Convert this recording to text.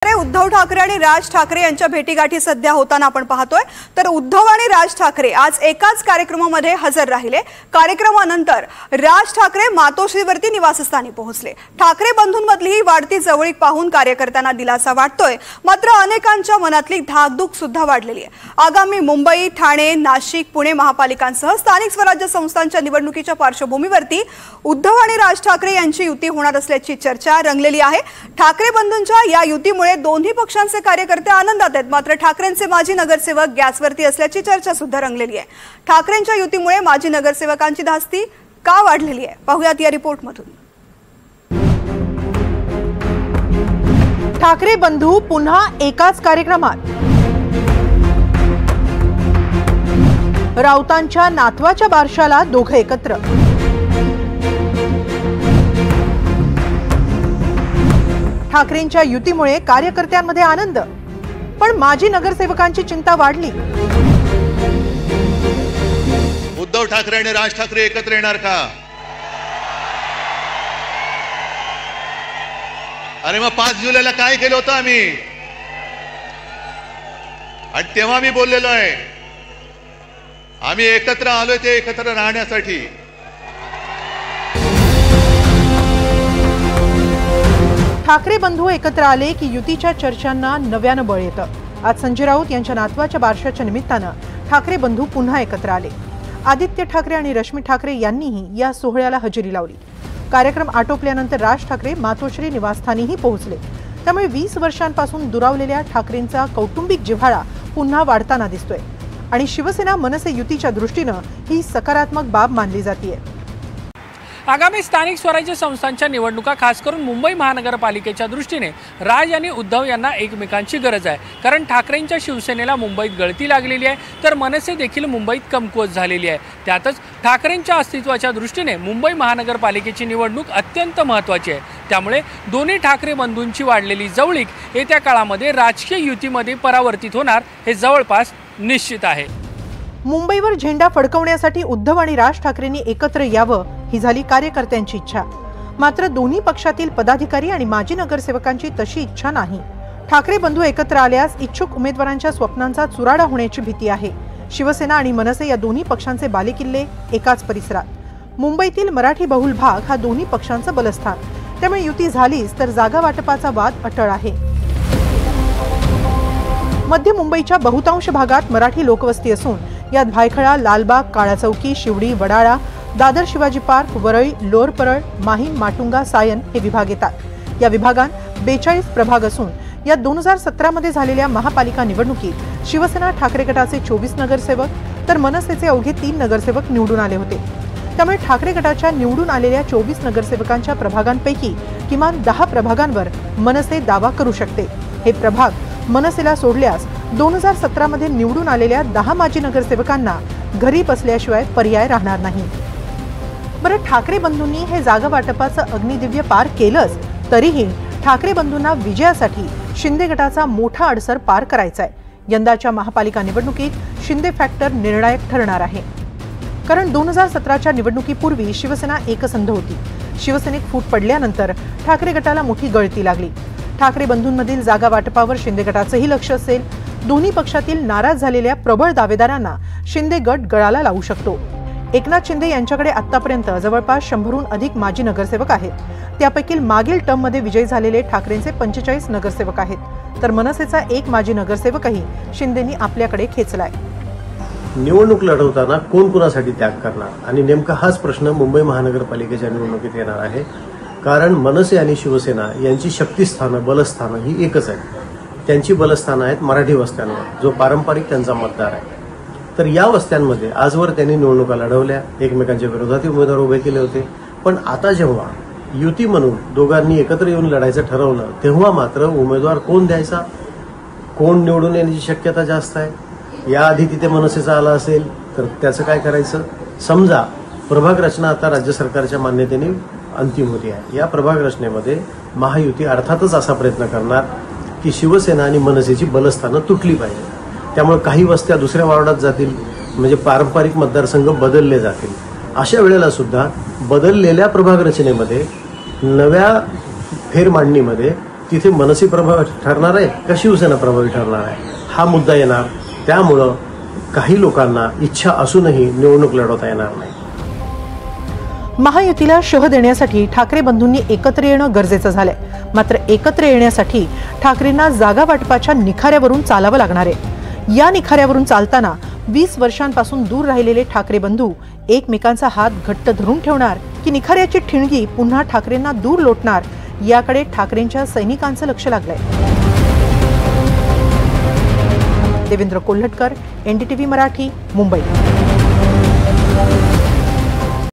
उद्धव ठाकरे आणि राज ठाकरे यांच्या भेटीगाठी सध्या होताना आपण पाहतोय। तर उद्धव आणि राज ठाकरे आज एकाच कार्यक्रमामध्ये हजर राहिले। कार्यक्रमानंतर राज ठाकरे मातोश्रीवरती निवासस्थानी पोहोचले। ठाकरे बंधूंमधली ही वाढती जवळीक पाहून कार्यकर्त्यांना दिलासा वाटतोय, मात्र अनेकांच्या मनातली धाकधूक सुद्धा वाढलेली आहे। आगामी मुंबई, ठाणे, नाशिक, पुणे महापालिकांसह स्थानिक स्वराज्य संस्थांच्या निवडणुकीच्या पार्श्वभूमीवरती उद्धव आणि राज ठाकरे यांची युती होणार असल्याची चर्चा रंगलेली आहे। ठाकरे बंधूंच्या या युतीमुळे दोन्ही पक्षांचे कार्यकर्ते आनंदात आहेत, मात्र ठाकरेंचे माजी नगरसेवक गॅसवरती असल्याची चर्चा सुद्धा रंगलेली आहे। ठाकरेंच्या युतीमुळे माजी नगरसेवकांची धास्ती का वाढलेली आहे, पाहूयात या रिपोर्टमधून। ठाकरे बंधू पुन्हा एकाच कार्यक्रमात। राऊतांच्या नातवाच्या बारशाला दोघे एकत्र। ठाकरेंच्या युतीमुळे कार्यकर्त्यांमध्ये आनंद, पण माजी नगरसेवकांची चिंता वाढली। उद्धव ठाकरे आणि राज ठाकरे एकत्र येणार का? अरे मग 5 जुलैला काय केलं होतं आम्ही? आणि तेव्हा मी बोललेलो आहे, आम्ही एकत्र आलोय ते एकत्र राहण्यासाठी। ठाकरे बंधू एकत्र आले की युतीच्या चर्चांना नव्यानं बळ येतं। आज संजय राऊत यांच्या नातवाच्या बारशाच्या निमित्तानं ठाकरे बंधू पुन्हा एकत्र आले। आदित्य ठाकरे आणि रश्मी ठाकरे यांनीही या सोहळ्याला हजेरी लावली। कार्यक्रम आटोपल्यानंतर राज ठाकरे मातोश्री निवासस्थानीही पोहोचले। त्यामुळे 20 वर्षांपासून दुरावलेल्या ठाकरेंचा कौटुंबिक जिव्हाळा पुन्हा वाढताना दिसतोय आणि शिवसेना मनसे युतीच्या दृष्टीनं ही सकारात्मक बाब मानली जाते। आगामी स्थानिक स्वराज्य संस्थांच्या निवडणुका खास करून मुंबई महानगरपालिकेच्या दृष्टीने राज आणि उद्धव यांना एकमेकांची गरज आहे, कारण ठाकरेंच्या शिवसेनेला मुंबईत गळती लागलेली आहे, तर मनसे देखील मुंबईत कमकुवत झालेली आहे। त्यातच ठाकरेंच्या अस्तित्वाच्या दृष्टीने मुंबई महानगरपालिकेची निवडणूक अत्यंत महत्त्वाची आहे। त्यामुळे दोन्ही ठाकरे बंधूंची वाढलेली जवळीक येत्या काळामध्ये राजकीय युतीमध्ये परावर्तित होणार हे जवळपास निश्चित आहे। मुंबईवर झेंडा फडकवण्यासाठी उद्धव आणि राज ठाकरेंनी एकत्र यावं ही झाली कार्यकर्त्यांची इच्छा, मात्र दोन्ही पक्षातील पदाधिकारी आणि माजी नगरसेवकांची तशी इच्छा नाही। ठाकरे बंधू एकत्र आल्यास इच्छुक उमेदवारांच्या स्वप्नांचा चुराडा होण्याची भीती आहे। शिवसेना आणि मनसे या दोन्ही पक्षांचे बालेकिल्ले एकाच परिसरात। मुंबईतील मराठी बहुल भाग हा दोन्ही पक्षांचं बलस्थान, त्यामुळे युती झालीच तर जागा वाटपाचा वाद अटळ आहे। मध्य मुंबईच्या बहुतांश भागात मराठी लोकवस्ती असून यात भायखळा, लालबाग, काळा चौकी, शिवडी, वडाळा, दादर शिवाजी पार्क, वरळी, लोअर परळ, माहीम, माटुंगा, सायन हे विभाग येतात। या विभागात 42 प्रभाग असून या 2017 मध्ये झालेल्या महापालिका निवडणुकीत शिवसेना ठाकरे गटाचे 24 नगरसेवक तर मनसेचे अवघे 3 नगरसेवक निवडून आले होते। त्यामुळे ठाकरे गटाच्या निवडून आलेल्या 24 नगरसेवकांच्या प्रभागांपैकी किमान 10 प्रभागांवर मनसे दावा करू शकते। हे प्रभाग मनसेला सोडल्यास 2017 मध्ये निवडून आलेल्या 10 माजी नगरसेवकांना घरी बसल्याशिवाय पर्याय राहणार नाही। बरं, ठाकरे बंधूंनी हे जागा वाटपाचं अग्निदिव्य पार केलंच, तरीही ठाकरे बंधूंना विजयासाठी शिंदे गटाचा मोठा अडसर पार करायचा आहे। यंदाच्या महापालिका निवडणुकीत शिंदे फॅक्टर निर्णायक ठरणार आहे, कारण 2017च्या निवडणुकीपूर्वी शिवसेना एकसंध होती। शिवसेनेत फूट पडल्यानंतर ठाकरे गटाला मोठी गळती लागली। ठाकरे बंधूंमधील जागा वाटपावर शिंदे गटाचंही लक्ष असेल। दोन्ही पक्षातील नाराज झालेल्या प्रबळ दावेदारांना शिंदे गट गळाला लावू शकतो। एकनाथ शिंदे यांच्याकडे आतापर्यंत जवळपास 100हून अधिक माजी नगरसेवक आहेत। त्यापैकी मागील टर्ममध्ये विजयी झालेले ठाकरेंचे 45 नगरसेवक आहेत, तर मनसेचा 1 माजी नगरसेवकही शिंदेंनी आपल्याकडे खेचलाय। निवडणूक लढवताना कोण कोणासाठी त्याग करणार आणि नेमका हाच प्रश्न मुंबई महानगरपालिकेच्या निवडणुकीत येणार आहे, कारण मनसे आणि शिवसेना यांची शक्तिस्थानं, बलस्थानं ही एकच आहेत। त्यांची बलस्थानं आहेत मराठी वस्त्यांवर, जो पारंपरिक त्यांचा मतदार आहे। तर या वस्त्यांमध्ये आजवर त्यांनी निवडणुका लढवल्या, एकमेकांच्या विरोधात उमेदवार उभे केले होते, पण आता जेव्हा युती म्हणून दोघांनी एकत्र येऊन लढायचं ठरवलं, तेव्हा मात्र उमेदवार कोण द्यायचा, कोण निवडून येण्याची शक्यता जास्त आहे। याआधी तिथे मनसेचा आला असेल तर त्याचं काय करायचं? समजा प्रभाग रचना आता राज्य सरकारच्या मान्यतेने अंतिम होती आहे। या प्रभाग रचनेमध्ये महायुती अर्थातच असा प्रयत्न करणार की शिवसेना आणि मनसेची बलस्थानं तुटली पाहिजे। त्यामुळे काही वस्त्या दुसऱ्या वार्डात जातील, म्हणजे पारंपरिक मतदारसंघ बदलले जातील। अशा वेळेला सुद्धा बदललेल्या प्रभाग रचनेमध्ये नव्या फेरमांडणीमध्ये तिथे मनसे प्रभावी ठरणार आहे का शिवसेना प्रभावी ठरणार आहे हा मुद्दा येणार. त्यामुळं काही लोकांना इच्छा असूनही निवडणूक लढवता येणार नाही. महायुतीला शह देण्यासाठी ठाकरे बंधूंनी एकत्र येणं गरजेचं झालंय. मात्र एकत्र येण्यासाठी ठाकरेंना जागा वाटपाच्या निखाऱ्यावरून चालावं लागणार आहे. या निखाऱ्यावरून चालताना 20 वर्षांपासून दूर राहिलेले ठाकरे बंधू एकमेकांचा हात घट्ट धरून ठेवणार की निखाऱ्याची ठिणगी पुन्हा ठाकरेंना दूर लोटणार याकडे ठाकरेंच्या सैनिकांचं लक्ष लागलंय. देवेंद्र कोल्हटकर, NDTV मराठी, मुंबई.